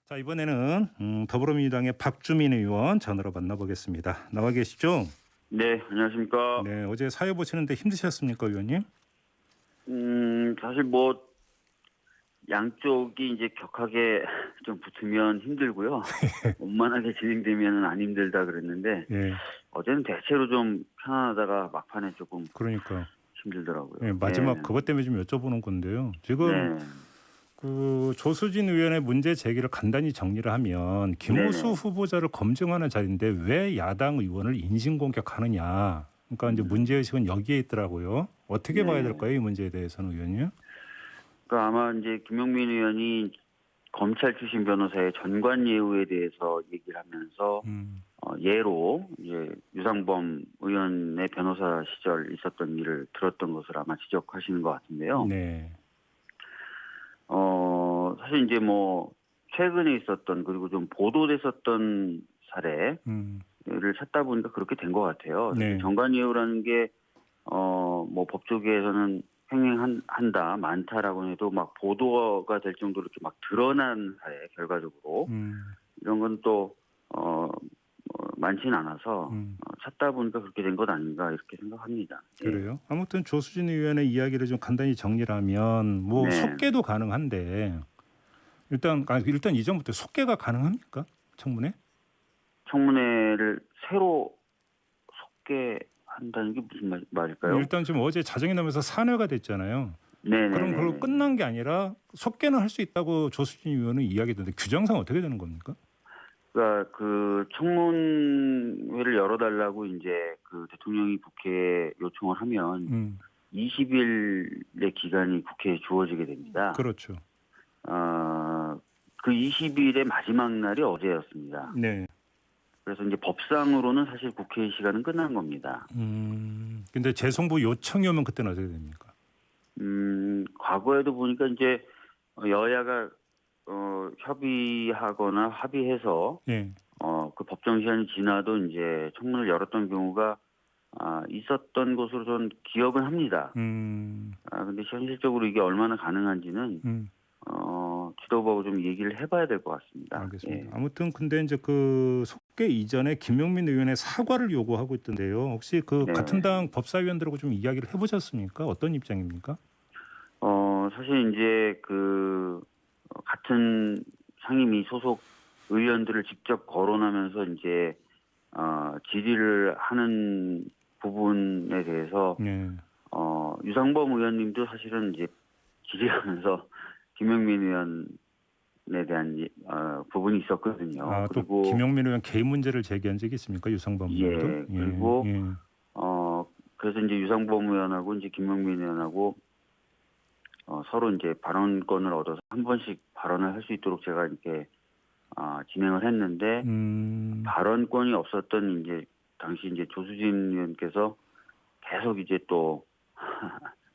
자, 이번에는 더불어민주당의 박주민 의원 전화로 만나보겠습니다. 나와 계시죠? 네, 안녕하십니까. 네, 어제 사회 보시는데 힘드셨습니까, 의원님? 사실 뭐 양쪽이 이제 격하게 좀 붙으면 힘들고요. 원만하게 진행되면 안 힘들다 그랬는데 예, 어제는 대체로 좀 편안하다가 막판에 조금 그러니까 힘들더라고요. 예, 마지막 네, 그것 때문에 좀 여쭤보는 건데요. 지금 네, 그 조수진 의원의 문제 제기를 간단히 정리를 하면 김우수 네네. 후보자를 검증하는 자리인데 왜 야당 의원을 인신공격하느냐. 그러니까 이제 문제의식은 여기에 있더라고요. 어떻게 봐야 네. 될까요, 이 문제에 대해서는 의원님? 그러니까 아마 이제 김용민 의원이 검찰 출신 변호사의 전관 예우에 대해서 얘기를 하면서 음, 예로 이제 유상범 의원의 변호사 시절 있었던 일을 들었던 것을 아마 지적하시는 것 같은데요. 네, 사실 이제 뭐 최근에 있었던 그리고 좀 보도됐었던 사례를 음, 찾다 보니까 그렇게 된 것 같아요. 사실 네, 정관예우라는 게 뭐 법조계에서는 횡행한다 많다라고 해도 막 보도가 될 정도로 이렇게 막 드러난 사례 결과적으로 음, 이런 건 또 많지는 않아서 음. 찾다 보니까 그렇게 된 것 아닌가 이렇게 생각합니다. 예. 그래요? 아무튼 조수진 의원의 이야기를 좀 간단히 정리를 하면 뭐 네. 속개도 가능한데 일단 이전부터 속개가 가능합니까? 청문회? 청문회를 새로 속개한다는 게 무슨 말일까요? 일단 지금 어제 자정이 나면서 산회가 됐잖아요. 그럼 그걸로 네네네네. 끝난 게 아니라 속개는 할 수 있다고 조수진 의원은 이야기했는데 규정상 어떻게 되는 겁니까? 그러니까 그 청문회를 열어달라고 이제 그 대통령이 국회에 요청을 하면 음, 20일의 기간이 국회에 주어지게 됩니다. 그렇죠. 그 20일의 마지막 날이 어제였습니다. 네. 그래서 이제 법상으로는 사실 국회 시간은 끝난 겁니다. 근데 재송부 요청이 오면 그때는 어떻게 됩니까? 과거에도 보니까 이제 여야가 협의하거나 합의해서 예. 그 법정 시한이 지나도 이제 청문을 열었던 경우가 있었던 것으로 저는 기억은 합니다. 음, 근데 현실적으로 이게 얼마나 가능한지는 음. 지도부하고 좀 얘기를 해봐야 될 것 같습니다. 알겠습니다. 예. 아무튼 근데 이제 그 속개 이전에 김용민 의원의 사과를 요구하고 있던데요. 혹시 그 같은 네. 당 법사위원들하고 좀 이야기를 해보셨습니까? 어떤 입장입니까? 사실 이제 그 같은 상임위 소속 의원들을 직접 거론하면서 이제 질의를 하는 부분에 대해서 네. 유상범 의원님도 사실은 이제 질의하면서 김용민 의원에 대한 부분이 있었거든요. 또 그리고 김용민 의원 개인 문제를 제기한 적이 있습니까? 유상범 의원도? 예, 예, 그리고 예. 그래서 이제 유상범 의원하고 이제 김용민 의원하고 서로 이제 발언권을 얻어서 한 번씩 발언을 할 수 있도록 제가 이렇게 진행을 했는데 음, 발언권이 없었던 이제 당시 이제 조수진 의원께서 계속 이제 또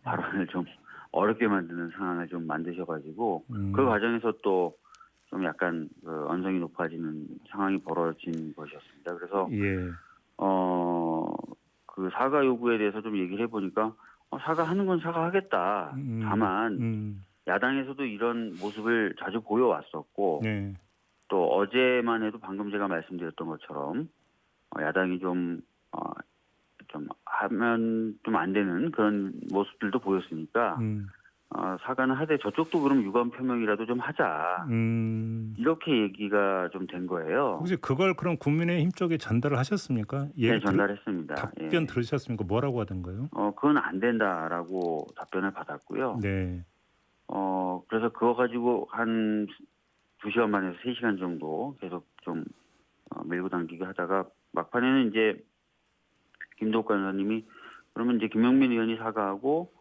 발언을 좀 어렵게 만드는 상황을 좀 만드셔가지고 그 음, 과정에서 또 좀 약간 그 언성이 높아지는 상황이 벌어진 것이었습니다. 그래서 예, 그 사과 요구에 대해서 좀 얘기를 해보니까 사과하는 건 사과하겠다. 다만 음, 야당에서도 이런 모습을 자주 보여왔었고 네, 또 어제만 해도 방금 제가 말씀드렸던 것처럼 야당이 좀 하면 좀 안 되는 그런 모습들도 보였으니까 음, 사과는 하되 저쪽도 그럼 유감 표명이라도 좀 하자. 음. 이렇게 얘기가 좀 된 거예요. 혹시 그걸 그럼 국민의힘 쪽에 전달을 하셨습니까? 네, 전달했습니다. 답변 예. 들으셨습니까? 뭐라고 하던가요? 그건 안 된다라고 답변을 받았고요. 네. 그래서 그거 가지고 한 2시간 반에서 3시간 정도 계속 좀 밀고 당기게 하다가 막판에는 이제 김도욱 간사님이 그러면 이제 김용민 의원이 사과하고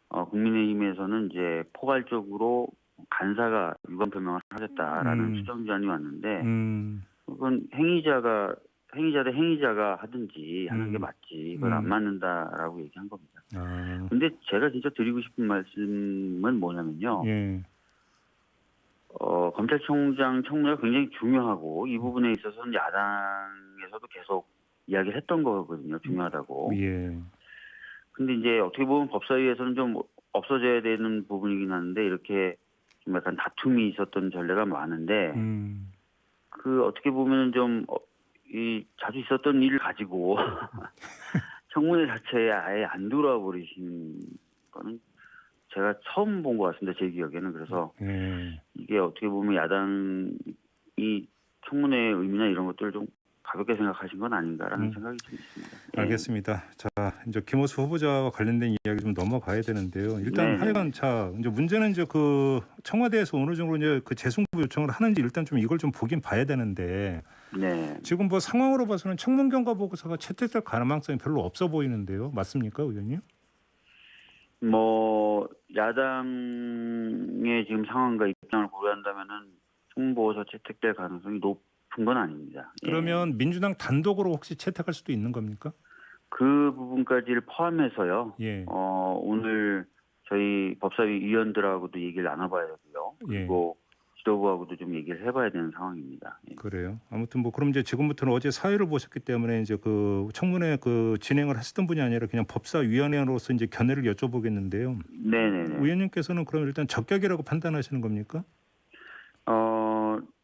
국민의힘에서는 이제 포괄적으로 간사가 유감 표명을 하겠다라는 음, 수정안이 왔는데 음, 그건 행위자 대 행위자가 하든지 하는 게 음, 맞지 그건 안 음. 맞는다라고 얘기한 겁니다. 아, 근데 제가 진짜 드리고 싶은 말씀은 뭐냐면요. 예. 검찰총장 청문회가 굉장히 중요하고 이 부분에 있어서는 야당에서도 계속 이야기를 했던 거거든요. 중요하다고. 예. 근데 이제 어떻게 보면 법사위에서는 좀 없어져야 되는 부분이긴 한데 이렇게 좀 약간 다툼이 있었던 전례가 많은데 음, 그 어떻게 보면 좀 이 자주 있었던 일을 가지고 청문회 자체에 아예 안 들어와 버리신 거는 제가 처음 본 것 같습니다. 제 기억에는. 그래서 예. 이게 어떻게 보면 야당이 청문회의 의미나 이런 것들을 좀 가볍게 생각하신 건 아닌가라는 생각이 좀 있습니다. 예. 알겠습니다. 자, 이제 김호수 후보자와 관련된 이야기 좀 넘어가야 되는데요. 일단 네네. 하여간 자, 이제 문제는 이제 그 청와대에서 어느 정도 이제 그 재승부 요청을 하는지 일단 좀 이걸 좀 보긴 봐야 되는데 네. 지금 뭐 상황으로 봐서는 청문 경과 보고서가 채택될 가능성이 별로 없어 보이는데요. 맞습니까, 의원님? 뭐 야당의 지금 상황과 입장을 고려한다면은 청문보고서 채택될 가능성이 높은 건 아닙니다. 예. 그러면 민주당 단독으로 혹시 채택할 수도 있는 겁니까? 그 부분까지를 포함해서요. 예. 오늘 저희 법사위 위원들하고도 얘기를 나눠봐야 되고요. 예. 그리고 지도부하고도 좀 얘기를 해봐야 되는 상황입니다. 예. 그래요. 아무튼 뭐 그럼 이제 지금부터는 어제 사회를 보셨기 때문에 이제 그 청문회 그 진행을 하시던 분이 아니라 그냥 법사위원회로서 이제 견해를 여쭤보겠는데요. 네네네. 의원님께서는 그럼 일단 적격이라고 판단하시는 겁니까?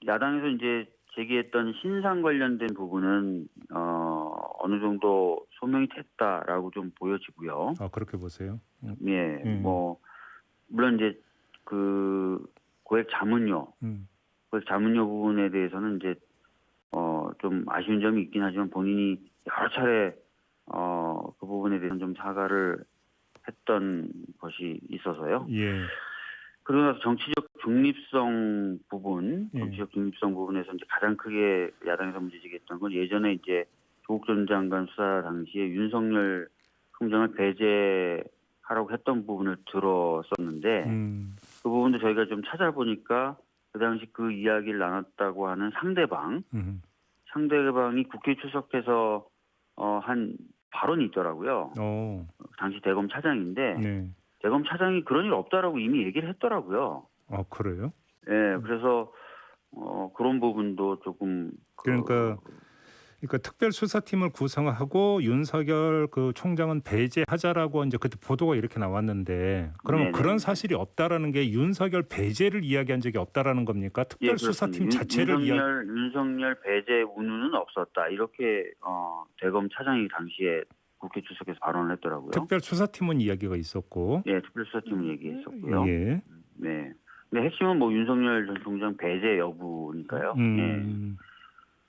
야당에서 이제 제기했던 신상 관련된 부분은 어느 정도 소명이 됐다라고 좀 보여지고요. 아 그렇게 보세요. 예, 뭐 물론 이제 그 고액 자문료 부분에 대해서는 이제 좀 아쉬운 점이 있긴 하지만 본인이 여러 차례 그 부분에 대해서는 좀 사과를 했던 것이 있어서요. 예. 그러고 나서 정치적 중립성 부분, 예. 정치적 중립성 부분에서 이제 가장 크게 야당에서 문제제기했던 건 예전에 이제 조국 전 장관 수사 당시에 윤석열 총장을 배제하라고 했던 부분을 들었었는데 그 부분도 저희가 좀 찾아보니까 그 당시 그 이야기를 나눴다고 하는 상대방이 국회 출석해서 한 발언이 있더라고요. 당시 대검 차장인데 네. 대검 차장이 그런 일 없다라고 이미 얘기를 했더라고요. 아 그래요? 예, 그래서 그런 부분도 조금 그러니까 특별수사팀을 구성하고 윤석열 그 총장은 배제하자라고 이제 그때 보도가 이렇게 나왔는데 그러면 네네. 그런 사실이 없다라는 게 윤석열 배제를 이야기한 적이 없다라는 겁니까? 특별수사팀 예, 자체를 윤석열 배제 운운은 없었다. 이렇게 대검 차장이 당시에 국회 출석해서 발언을 했더라고요. 특별수사팀은 이야기가 있었고, 예, 특별수사팀은 얘기했었고요. 예, 네. 근데 핵심은 뭐 윤석열 전 총장 배제 여부니까요. 예.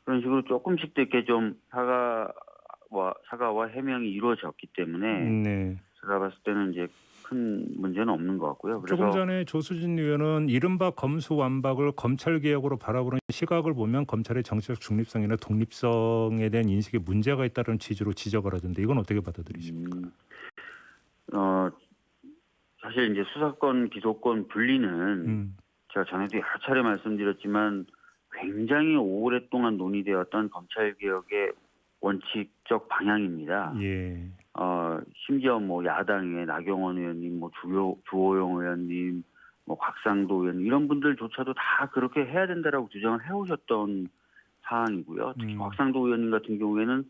그런 식으로 조금씩 이렇게 좀 사과와 해명이 이루어졌기 때문에 네. 제가 봤을 때는 이제 큰 문제는 없는 것 같고요. 그래서 조금 전에 조수진 의원은 이른바 검수완박을 검찰 개혁으로 바라보는 시각을 보면 검찰의 정치적 중립성이나 독립성에 대한 인식에 문제가 있다는 취지로 지적을 하던데 이건 어떻게 받아들이십니까? 사실 이제 수사권 기소권 분리는 제가 전에도 여러 차례 말씀드렸지만 굉장히 오랫동안 논의되었던 검찰 개혁의 원칙적 방향입니다. 예. 심지어 뭐 야당의 나경원 의원님, 뭐 주호영 의원님, 뭐 곽상도 의원님 이런 분들조차도 다 그렇게 해야 된다라고 주장을 해오셨던 사항이고요. 특히 곽상도 의원님 같은 경우에는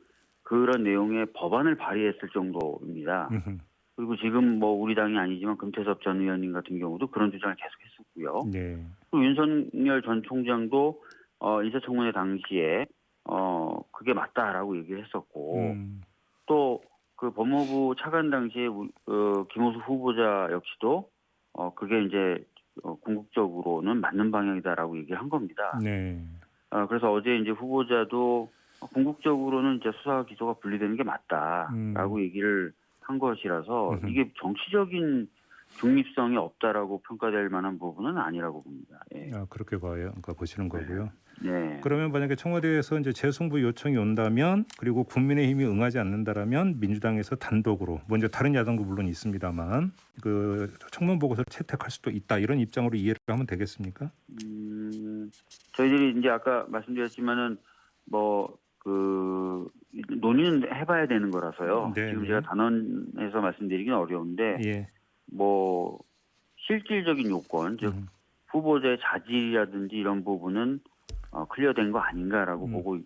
그런 내용의 법안을 발의했을 정도입니다. 그리고 지금 뭐 우리 당이 아니지만 금태섭 전 의원님 같은 경우도 그런 주장을 계속했었고요. 네. 그리고 윤석열 전 총장도 인사청문회 당시에 그게 맞다라고 얘기를 했었고 또 그 법무부 차관 당시에 김호수 후보자 역시도 그게 이제 궁극적으로는 맞는 방향이다라고 얘기를 한 겁니다. 네. 그래서 어제 이제 후보자도 궁극적으로는 이제 수사와 기소가 분리되는 게 맞다라고 얘기를 한 것이라서 이게 정치적인 중립성이 없다라고 평가될 만한 부분은 아니라고 봅니다. 예. 그렇게 봐요. 그러니까 보시는 거고요. 네. 그러면 만약에 청와대에서 이제 재승부 요청이 온다면 그리고 국민의힘이 응하지 않는다라면 민주당에서 단독으로 먼저 다른 야당도 물론 있습니다만 그 청문 보고서를 채택할 수도 있다 이런 입장으로 이해를 하면 되겠습니까? 저희들이 이제 아까 말씀드렸지만은 뭐 그 논의는 해봐야 되는 거라서요. 네, 지금 네. 제가 단언해서 말씀드리기는 어려운데 예. 뭐 실질적인 요건 즉 후보자의 자질이라든지 이런 부분은 클리어된 거 아닌가라고 보고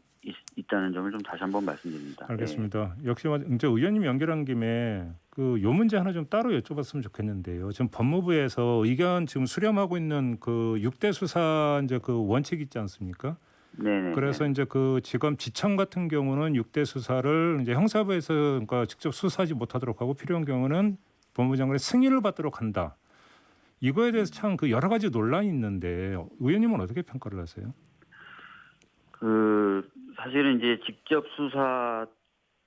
있다는 점을 좀 다시 한번 말씀드립니다. 알겠습니다. 역시 이제 의원님 연결한 김에 그 요 문제 하나 좀 따로 여쭤봤으면 좋겠는데요. 지금 법무부에서 의견 지금 수렴하고 있는 그 6대 수사 이제 그 원칙 있지 않습니까? 네네. 그래서 이제 그 지검 지청 같은 경우는 6대 수사를 이제 형사부에서 그러니까 직접 수사하지 못하도록 하고 필요한 경우는 법무장관의 승인을 받도록 한다. 이거에 대해서 참 그 여러 가지 논란이 있는데 의원님은 어떻게 평가를 하세요? 그 사실은 이제 직접 수사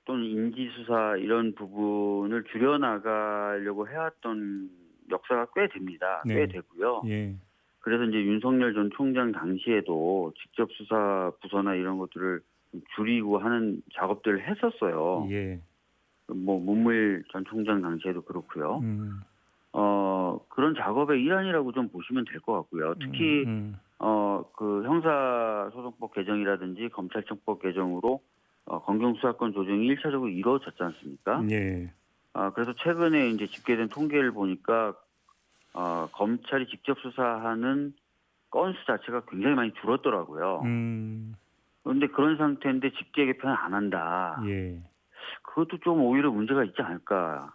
또는 인지 수사 이런 부분을 줄여 나가려고 해왔던 역사가 꽤 됩니다. 꽤 네. 되고요. 예. 그래서 이제 윤석열 전 총장 당시에도 직접 수사 부서나 이런 것들을 좀 줄이고 하는 작업들을 했었어요. 예. 뭐 문무일 전 총장 당시에도 그렇고요. 음. 그런 작업의 일환이라고 좀 보시면 될 것 같고요. 특히 그 형사소송법 개정이라든지 검찰청법 개정으로 검경 수사권 조정이 1차적으로 이루어졌지 않습니까? 예. 그래서 최근에 이제 집계된 통계를 보니까 검찰이 직접 수사하는 건수 자체가 굉장히 많이 줄었더라고요. 그런데 그런 상태인데 직계 개편을 안 한다. 예. 그것도 좀 오히려 문제가 있지 않을까.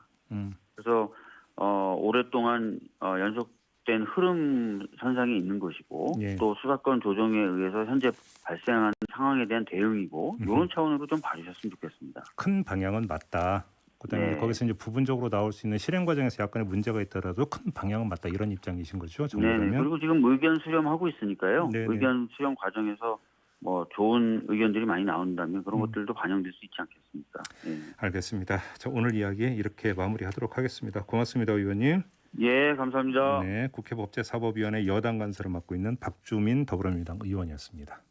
그래서 오랫동안 연속된 흐름 현상이 있는 것이고 예. 또 수사권 조정에 의해서 현재 발생한 상황에 대한 대응이고 이런 차원으로 좀 봐주셨으면 좋겠습니다. 큰 방향은 맞다. 그다음에 네. 거기서 이제 부분적으로 나올 수 있는 실행 과정에서 약간의 문제가 있더라도 큰 방향은 맞다 이런 입장이신 거죠? 네네. 정리하면. 그리고 지금 의견 수렴하고 있으니까요. 네네. 의견 수렴 과정에서 뭐 좋은 의견들이 많이 나온다면 그런 것들도 반영될 수 있지 않겠습니까? 네. 알겠습니다. 자, 오늘 이야기 이렇게 마무리하도록 하겠습니다. 고맙습니다, 의원님. 예, 감사합니다. 네, 국회 법제사법위원회 여당 간사를 맡고 있는 박주민 더불어민주당 의원이었습니다.